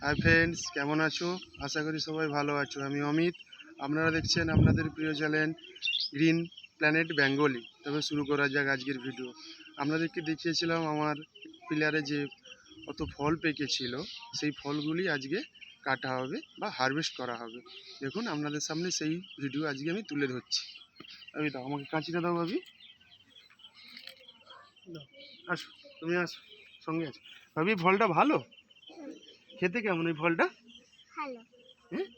Hi friends, কেমন আছো? আশা করি সবাই ভালো আছো। আমি অমিত, আপনারা দেখছেন আপনাদের প্রিয় চ্যানেল গ্রিন প্ল্যানেট বেঙ্গলি। তবে শুরু করা যাক আজকের ভিডিও। আপনাদেরকে দেখিয়েছিলাম আমার পিলারে যে কত ফল পেকেছিল, সেই ফলগুলি আজকে কাটা হবে বা হারভেস্ট করা হবে। দেখুন আপনাদের সামনে সেই ভিডিও আজকে আমি তুলে ধরছি। আমি দাও, আমাকে কাঁচিটা দাও ভাবি। আসো, তুমি আসো, সঙ্গে আছো ভাবি। ফলটা ভালো খেতে, কেমন এই ফলটা? ভালো। হ্যাঁ,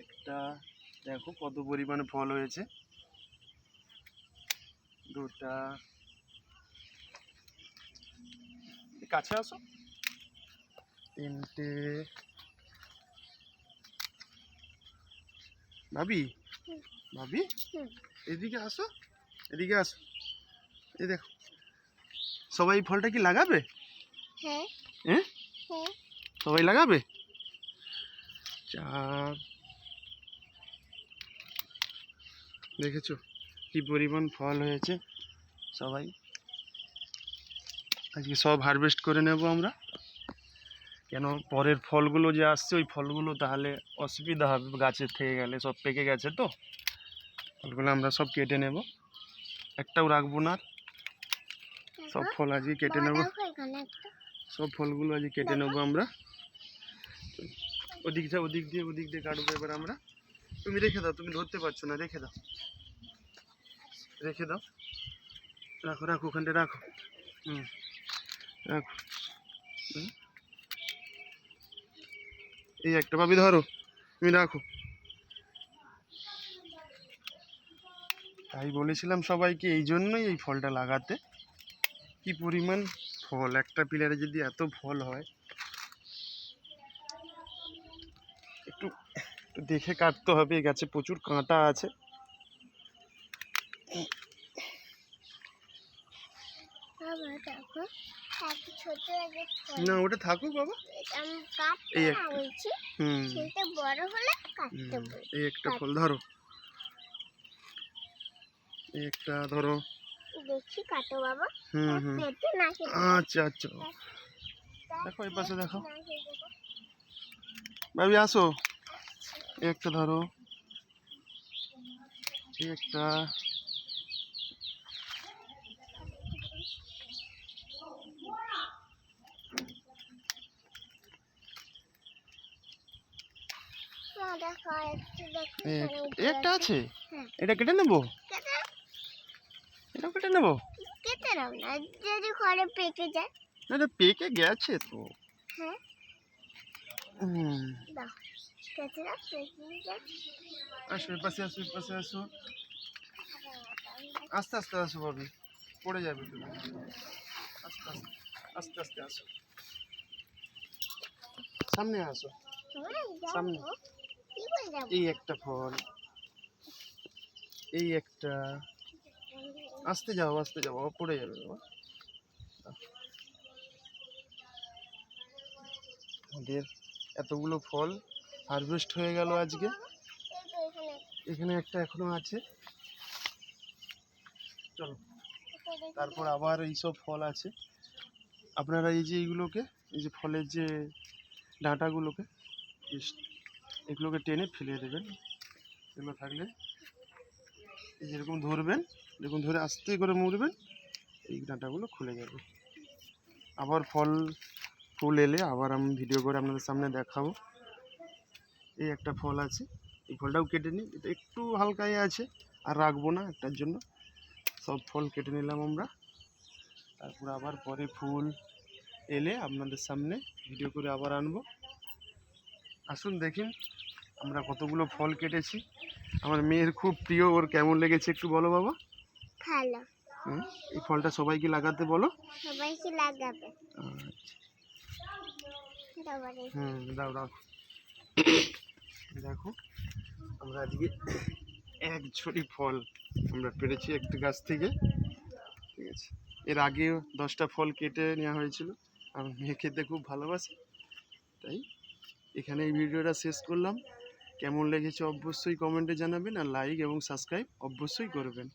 একটা দেখো কত পরিমাণে ফল হয়েছে। দুটা, কাছে আসো। তিনটে, ভাবি ভাবি এদিকে আসো, এদিকে আসো। এই দেখো, সবাই এই ফলটা কি লাগাবে? হ্যাঁ হ্যাঁ, হ্যাঁ। সবাই লাগাবে। চার, দেখেছো কি পরিমাণ ফল হয়েছে। সবাই আজকে সব হারভেস্ট করে নেব আমরা, কেন পরের ফলগুলো যে আসছে ওই ফলগুলো তাহলে অসুবিধা হবে, গাছের থেকে গেলে সব পেকে গেছে। তো ফলগুলো আমরা সব কেটে নেব, একটাও রাখবো না। সব ফল আজকে কেটে নেব, সব ফলগুলো আজকে কেটে নেবো আমরা। ওদিক যা, ওদিক দিয়ে কাটবো এবার আমরা। তুমি রেখে দাও, তুমি ধরতে পারছো না, রেখে দাও, রেখে দাও। রাখো রাখো, ওখানটা রাখো। রাখো। এই একটা ভাবি ধরো, তুমি রাখো। তাই বলেছিলাম সবাইকে এই জন্যই এই ফলটা লাগাতে। কি পরিমাণ ফল, একটা পিলারে যদি এত ফল হয়, একটু দেখে কাটতে হবে। এই গাছে প্রচুর কাঁটা আছে। না, ওটা থাকুক বাবা। এই একটা, এই একটা ফল ধরো, এই একটা ধরো। দেখি কাটো বাবা। আচ্ছা আচ্ছা, দেখো এই পাশে দেখো। ভাবি আসো, এই একটা ধরো, এই একটা। একটা আছে, এটা কেটে নেবো, এটা কেটে নেবো। কেটে নাও না, যদি ঘরে পেকে যায়। এটা পেকে গেছে তো। হ্যাঁ, দাও কেটে নাও, পেকে গেছে। আসো এর পাশে, আসো এর পাশে আসো। আস্তে আস্তে আসো ভাবি, পড়ে যাবে তুমি। আস্তে আস্তে, আস্তে আস্তে আসো, সামনে আসো, সামনে। এই একটা ফল, এই একটা। আস্তে যাও, আস্তে যাও, পড়ে যাবে বাবা। আমাদের এতগুলো ফল হারভেস্ট হয়ে গেল আজকে। এখানে একটা এখনো আছে, চলো। তারপর আবার এইসব ফল আছে। আপনারা এই যে এইগুলোকে, এই যে ফলের যে ডাঁটাগুলোকে, এগুলোকে টেনে ফেলে দেবেন। এগুলো থাকলে এই যেরকম ধরবেন, এরকম ধরে আস্তে করে মুড়বেন, এই ডাঁটাগুলো খুলে যাবে। আবার ফুল এলে আবার আমি ভিডিও করে আপনাদের সামনে দেখাবো। এই একটা ফল আছে, এই ফলটাও কেটে নিই, এটা একটু হালকাই আছে, আর রাখবো না একটার জন্য। সব ফল কেটে নিলাম আমরা। তারপর আবার পরে ফুল এলে আপনাদের সামনে ভিডিও করে আবার আনবো। আসুন দেখুন আমরা কতগুলো ফল কেটেছি। আমার মেয়ের খুব প্রিয়, ওর কেমন লেগেছে একটু বলো বাবা। ভালো। এই ফলটা সবাইকে লাগাতে বলো। সবাইকে লাগাবে। দাও দাও। দেখো আমরা আজকে এক ঝুড়ি ফল আমরা পেরেছি একটা গাছ থেকে, ঠিক আছে। এর আগেও 10টা ফল কেটে নেওয়া হয়েছিল। আমার মেয়ে খেতে খুব ভালোবাসে, তাই এখানে এই ভিডিওটা শেষ করলাম। কেমন লেগেছে অবশ্যই কমেন্টে জানাবেন, আর লাইক এবং সাবস্ক্রাইব অবশ্যই করবেন।